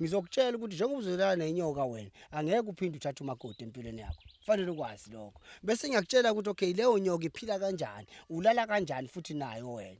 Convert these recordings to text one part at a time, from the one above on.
ngizokutshela ukuthi njengoba uzolala nenyoka wena angeke uphinde uthathe umakoti empilweni yakho kufanele ukwazi lokho bese ngiyakutshela ukuthi okay leyo nyoka iphila kanjani ulala kanjani futhi nayo wena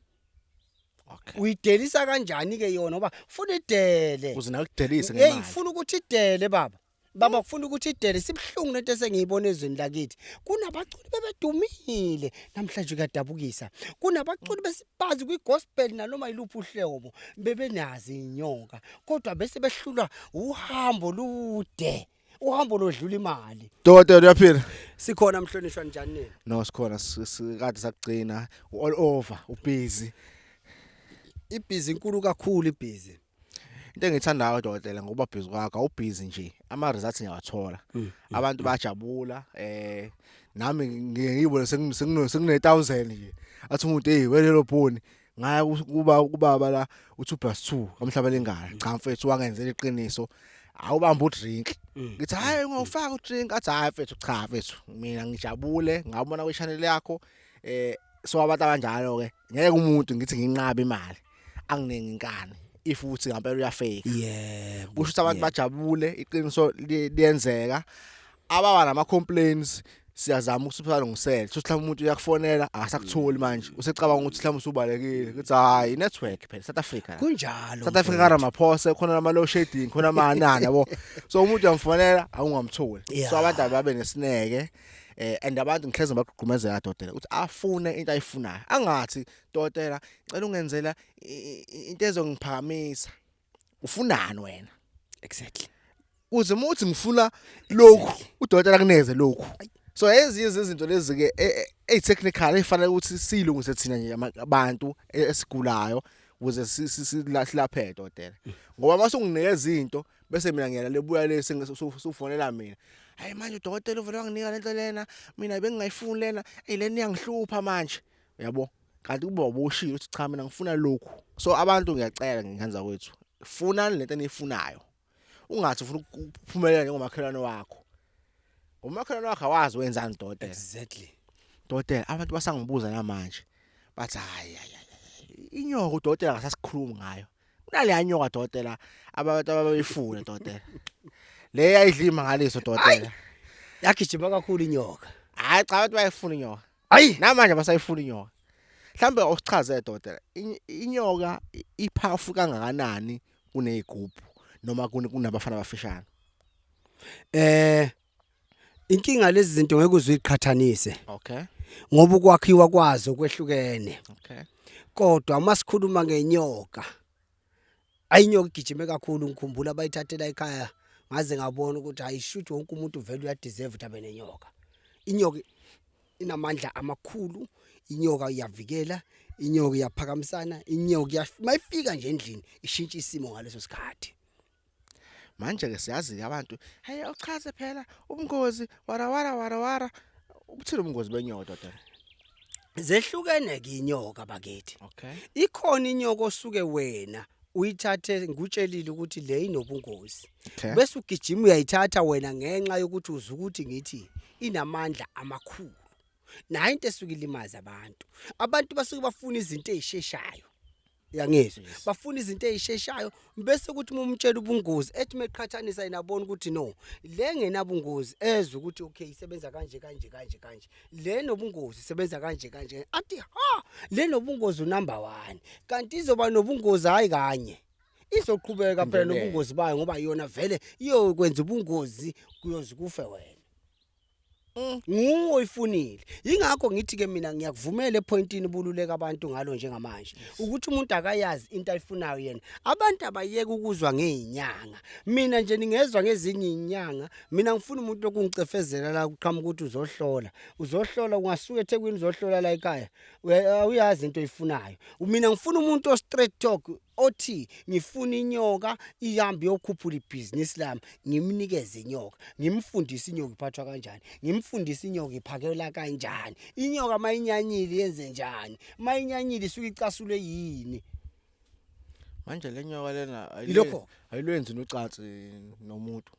Okay. uyidelisa kanjani ke yona ngoba ufuna idele Uzina ukudelisa hey ngemali. ufuna ukuthi idele baba kufuna ukuthi idele sibhlungu lento esengiyibona ezweni lakithi kunabaculi bebedumile namhlanje kuyadabukisa kunabaculi besibazi kwigospel nanoma yiluphi uhlobo bebenazi inyoka kodwa bese behlulwa uhambo lude uhambo lodlula imali Dokotela uyaphila? sikhona mhlonishwa njani nini No sikhona sikade sakugcina all over ubusy. ibhizi inkulu kakhulu ibhizi Into engithandayo dokotela ngoba busy kwakho awubusy nje ama results ngiyawathola. Abantu bayajabula nami ngiyibona sekune 1000 nje. Athi umuntu hey welelo bhoni ngaya kubaba la u2+2 kamhlaba lengane. Cha mfethu wangenzela iqiniso. Awubamba udrink. Ngithi hayi ungawufaka udrink athi hayi mfethu cha mfethu mina ngijabule ngabona kwe channel yakho so abantu abanjalo ke ngeke umuntu ngithi nginqabe imali anginenge inkani ifuthi ngempela uyafake yebo kusho ukuthi abantu bajabule iqiniso liyenzeka ababa nama complaints siyazama ukusiphazamisela so mhlawumbe umuntu uyakufonela akasakutholi manje usecabanga ukuthi mhlawumbe usubalekile kuthi hayi network phela South Africa kunjalo South Africa kana maphose khona nama low shedding khona amanani yabo so umuntu uyamfonela awungamtholi so abantu ababe nesineke and abantu ngihleze baqhumezela dokotela ukuthi afune into ayifunayo angathi dokotela ngicela ungenzela into ezongiphakamisa ufunani wena exactly uze muthi ngifuna lokhu udokotela kuneze lokhu so ezinye izinto lezi ke technical efanele ukuthi silungise thina nje abantu esigulayo ukuze silaphe dokotela ngoba mase unginikeza izinto bese mina ngiyala lebuya lesi usufonela mina hayi manje udokotela uvela wanginika lento lena mina bengingayifuni lena leni yangihlupha manje uyabo kanti kuba ubushilo ukuthi cha mina ngifuna lokhu so abantu ngiyacela ngihanza kwethu funa lento enifunayo ungathi ufuna ukuphumelela njengomakhelwane wakho umakhelwane wakho awazi wenzani dokotela exactly dokotela abantu basangibuza namanje bathi hayi inyoka udokotela ngasasikhuluma ngayo kunale yanyoka dokotela abantu abayifuna dokotela le yayidlima ngaleso dokotela yagijima kakhulu inyoka hayi cha abantu bayifuna inyoka hayi namanje basayifuna inyoka mhlambe usichazele dokotela inyoka iphafu kangakanani kunezigubhu noma kunabafana abafishane inkinga lezi zinto ngeke uziqhathanise okay ngoba ukwakhiwa kwazo kwehlukene okay kodwa masikhuluma ngenyoka ayinyoka igijime kakhulu ngikhumbula bayithathela ekhaya ngaze ngabona ukuthi ayishuthi wonke umuntu vele uyadeserve ukuthi abe nenyoka inyoka inamandla amakhulu inyoka iyavikela inyoka iyaphakamisana inyoka mayifika nje endlini ishintsha isimo ngaleso sikhathi manje ke siyazi abantu hey uchaze phela ubungozi wara ubuthile ubungozi benyoka dokotela zehlukene ke inyoka bakithi okay ikhona inyoka osuke wena uyithathe ngutshelile ukuthi le inobungozi okay bese ugijima uyayithatha wena ngenxa yokuthi uzukuthi ngithi inamandla amakhulu nayo into esuke ilimaza abantu basuke bafuna izinto ezisheshayo yangizwe bafuna izinto ezisheshayo bese ukuthi umumtshela ubungozi ethi meqhathanisa inabona ukuthi no le ngenabungozi ezwe ukuthi okay isebenza kanje le nobungozi isebenza kanje athi ha le nobungozi number 1 kanti izoba nobungozi hayi kanye izoqhubeka phela nobungozi bayo ngoba yona vele iyokwenza ubungozi kuyozukufe wena uyifunile ingakho ngithi ke mina ngiyakuvumela epointini bululeka abantu ngalo njengamanje ukuthi umuntu akayazi into ayifunayo yena abantu abayeke ukuzwa ngeinyanga mina nje ningezwe ngezinye inyanga mina ngifuna umuntu okungicefezela la uqhamuka ukuthi uzohlola ungasuka eThekwini uzohlola la ekhaya uyazi into oyifunayo mina ngifuna umuntu o straight talk othi ngifuna inyoka ihambe yokhuphula ibhizinisi lami ngimnikeze inyoka ngimfundise inyoka iphathwa kanjani ngimfundise inyoka iphakela kanjani inyoka mayinyanyile yenze njani mayinyanyile isuke icasule yini manje lenyoka lena Ilokho. ayilwenzi nocansi nomuntu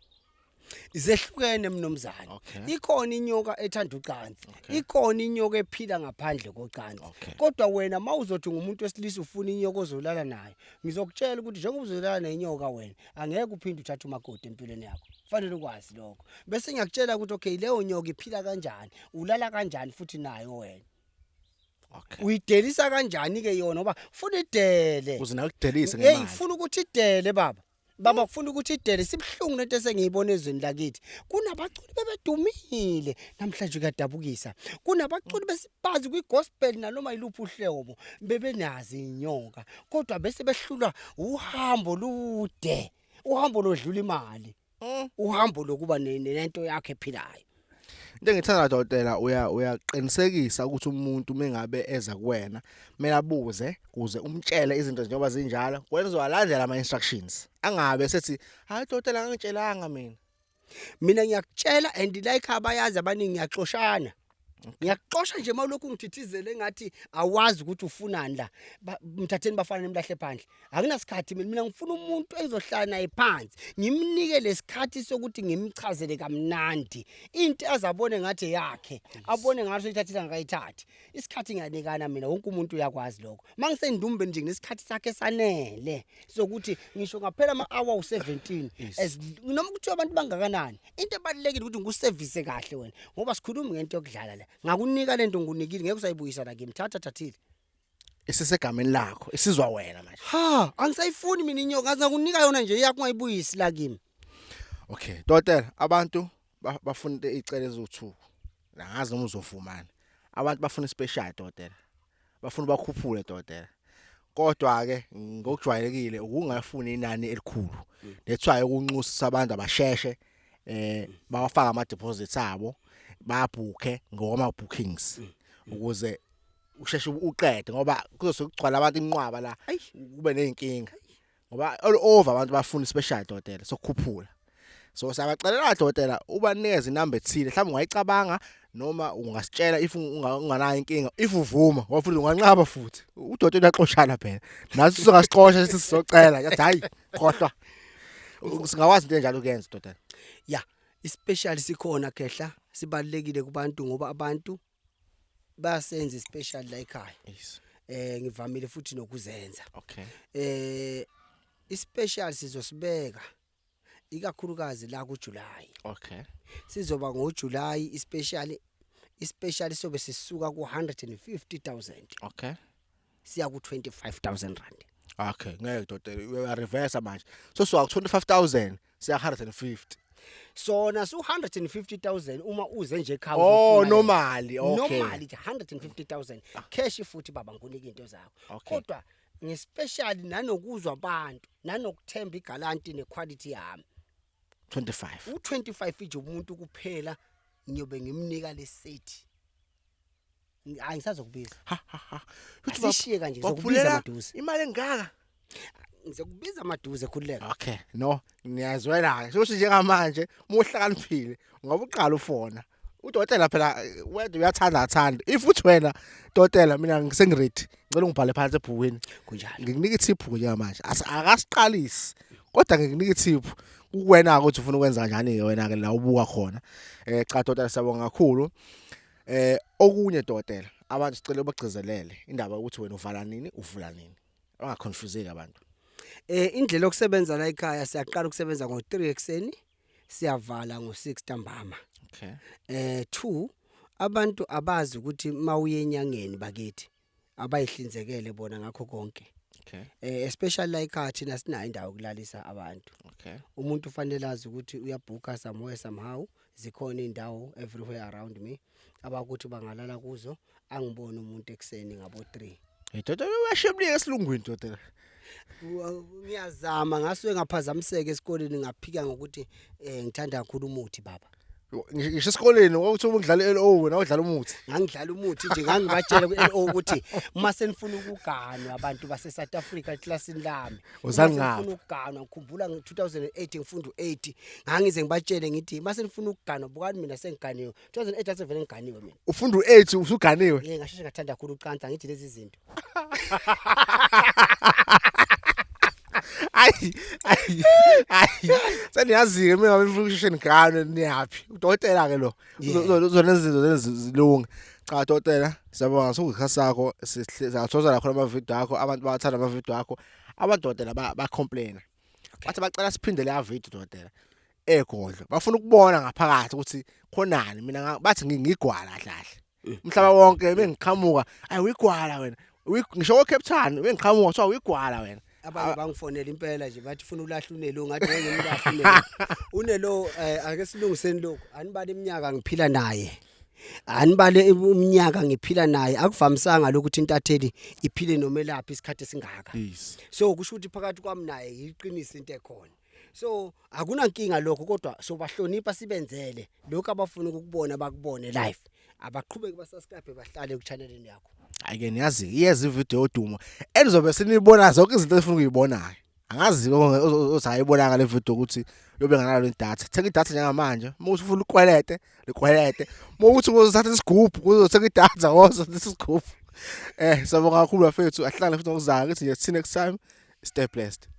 Izehlukene mnomzana. Okay. Ikhona inyoka ethanda ucansi. Okay. Ikhona inyoka ephila ngaphandle kocansi. Okay. Kodwa wena mawuzothi ngumuntu wesilisa ufuna inyoka ozolala nayo, ngizokutshela ukuthi njengoba uzolala nenyoka wena, angeke uphinde uthathe umakoti empilweni yakho. Kufanele ukwazi lokho. Bese ngiyakutshela ukuthi okay leyo nyoka iphila kanjani, ulala kanjani futhi nayo wena. Okay. Uyidelisa kanjani ke yona ngoba ufuna idele. Uze nawe kudelise Hey ngemali. ufuna ukuthi idele baba. Baba kufuna ukuthi idele sibhlungu lento esengiyibona ezweni lakithi. Kunabaculi bebedumile namhlanje kuyadabukisa. Kunabaculi besibazi kwigospel naloma yiluphi uhlobo bebenazi inyoka. Kodwa bese behlulwa uhambo lude. Uhambo lodlula imali. Uhambo lokuba nento yakhe ephilayo. Into engithanda dokotela uyaqinisekisa ukuthi umuntu mengabe eza kuwena kumele abuze kuze umtshele izinto njengoba zinjalo wena uzowalandela ama instructions angabe sethi hayi dokotela ngangitshelanga Mina ngiyakutshela and like abayazi abaningi ngiyaxoshana. Ngiyaxosha nje mawulokhu ngithithizele ngathi awazi ukuthi ufunani la. Mthatheni bafana nemlahle phandle. Akunasikhathi mina ngifuna umuntu ezohlala naye phansi. Ngimnike lesikhathi sokuthi ngimchazele kamnandi. Into azabone ngathi yakhe. Abone ngathi uyithathisa ngakayithathi. Isikhathi ngiyanikana mina wonke umuntu uyakwazi lokho. Mangisendumbe nje ngesikhathi sakhe sanele sokuthi ngisho ngaphela ama-hour u17 as noma kuthiwa abantu bangakanani. Into ebalekile ukuthi nguservice kahle wena ngoba sikhuluma ngento yokudlala la. Ngakunika lento ngunikile ngeke usayibuyisa la ngimthatha thathile. isisegameni lakho isizwa wena manje. Ha, angisayifuni mina inyoka ngakunika yona nje yakungayibuyisi la kimi. Okay, dokotela abantu bafuna icele eziwu2. Ngazi noma uzovumana. Abantu bafuna ispecial dokotela. Bafuna bakhuphule dokotela. Kodwa ke ngokujwayelekile ukungafuni inani elikhulu. Lethwaye ukunxusa abantu abasheshe bawafaka ama deposits abo. Babhuke ngoma bookings ukuze usheshe uqede ngoba kuzosukugcwala abantu inqwaba la kube nezinkinga ngoba all over abantu bafuna special dokotela sokukhuphula so sabacelela dokotela ubanikeza inamba ethile mhlawumbe ungayicabanga noma ungasitshela if unganayo inkinga if uvuma ngoba futhi unganqaba futhi udokotela uyaxoshana phela nathi sizongasixosha sithi sizocela yathi hayi kodwa singawazi into enjalo kuyenza dokotela ya ispecial sikhona khehla sibalekile kubantu ngoba abantu basenza ispecial la ekhaya. Yes. Ngivamile futhi nokuzenza. Okay. Ispecial sizosibeka ikakhulukazi la kuJuly. Okay. Sizoba ngoJuly ispecial sobe sisuka ku 150,000. Okay. Siya ku 25,000 rand. Okay, ngeke dokotela uya reverse manje. So ku 25,000 siya 150. Sona su 150,000 uma uze nje ekhaya Oh normally okay. Normally 150,000 cash futhi baba ngikunike into zakho. Kodwa ngespecial nanokuzwa abantu nanokuthemba igalanti nequality yami 25. U25 nje umuntu kuphela ngiyobe ngimnika lesethi. Hayi ngisazokubiza. Asishiye kanje ngizokubiza maduze. Imali engaka? Ngizokubiza maduze khululeka. Okay, no, ngiyazwela. Sokuthi njengamanje umuhlakaniphile ngoba uqala ufona. Udokotela phela wena uyathanda. If uthi wena dokotela mina ngisengiready, ngicela ungibhale phansi ebhukwini. Kunjalo. Ngikunika ithiphu njengamanje. Akasiqalisi. Kodwa ngikunika ithiphu kuwena ukuthi ufuna ukwenza kanjani wena ke la ubuka khona. Cha dokotela siyabonga kakhulu. Okunye dokotela, abantu sicela bagcizelele indaba ukuthi wena uvala nini, uvula nini. Bangaconfuseki abantu. Indlela yokusebenza la ekhaya siyaqala ukusebenza ngo3 ekseni siyavala ngo6 ntambama. Okay. 2 abantu abazi ukuthi mawuye enyangeni bakithi abayihlinzekele bona ngakho konke. Okay. Especially la ekhaya thina sinayo indawo yokulalisa abantu. Okay. Umuntu ufanele azi ukuthi uyabhuka somewhere somehow zikhona indawo everywhere around me abakuthi bangalala kuzo angibone umuntu ekseni ngabo 3. Dokotela uyashemlika esilungwini dokotela. Ngiyazama ngasuke ngaphazamiseka esikoleni ngaphika ngokuthi ngithanda kakhulu umuthi baba. Ngisho esikoleni ukuthi ungidlala LO wena udlala umuthi. Ngangidlala umuthi nje ngangibatshela ku-LO ukuthi uma senifuna ukuganwa abantu base South Africa eclassini lami. Uzange ngapha. Ngifuna ukuganwa ngikhumbula ngo2008 ngifunda u8 ngangize ngibatshele ngithi uma senifuna ukuganwa bukani mina sengiganiwe 2008 asevele ngiganiwe mina. Ufunda u8 usuganiwe. Ngasheshe ngathanda kakhulu ucansa ngithi lezi zinto. Ay. Seniyazi-ke mina ngabe nifuna ukushesheni ngane niyaphi. Udokotela ke lo. Uzona izinto zilunga. Cha dokotela, siyabonga sokukha sakho sizathola la khona ama-video akho abantu bayathanda ama-video akho. Abadokotela ba complain. Bathi bacela siphinde le video dokotela. Egodlo. Bafuna ukubona ngaphakathi ukuthi khonani mina bathi ngigwala kahle. Umhlaba wonke bengiqhamuka, ayi uyigwala wena. Ngisho Cape Town bengiqhamuka kuthiwa uyigwala wena. Abanye bangifonela impela nje bathi ufuna ulahla unelo ngathi ngeke ngimlahle unelo ake silungiseni lokho anibale iminyaka ngiphila naye anibale iminyaka ngiphila naye akuvamisanga lokuthi intatheli iphile nomelaphi isikhathi esingaka so kusho ukuthi phakathi kwami naye yiqinisa into ekhona so akunankinga lokho kodwa sobahlonipha sibenzele lokho abafuna ukubona bakubone live abaqhubeki basubscribe bahlale ku channel yakho. Ake niyazi iyeza ivideo yodumo enizobe sinibona zonke izinto efuna ukuyibonayo. Angazi othi ayibona ngale video ukuthi yobe nganalo idatha. Thenga idatha njengamanje. Uma ufuna ukwelete, likwelete. Uma uthi uzothatha isigubhu uzothenga idatha uzothatha isigubhu. Sabonga kakhulu bafethu ahlale futhi ngokuzayo ukuthi see next time stay blessed.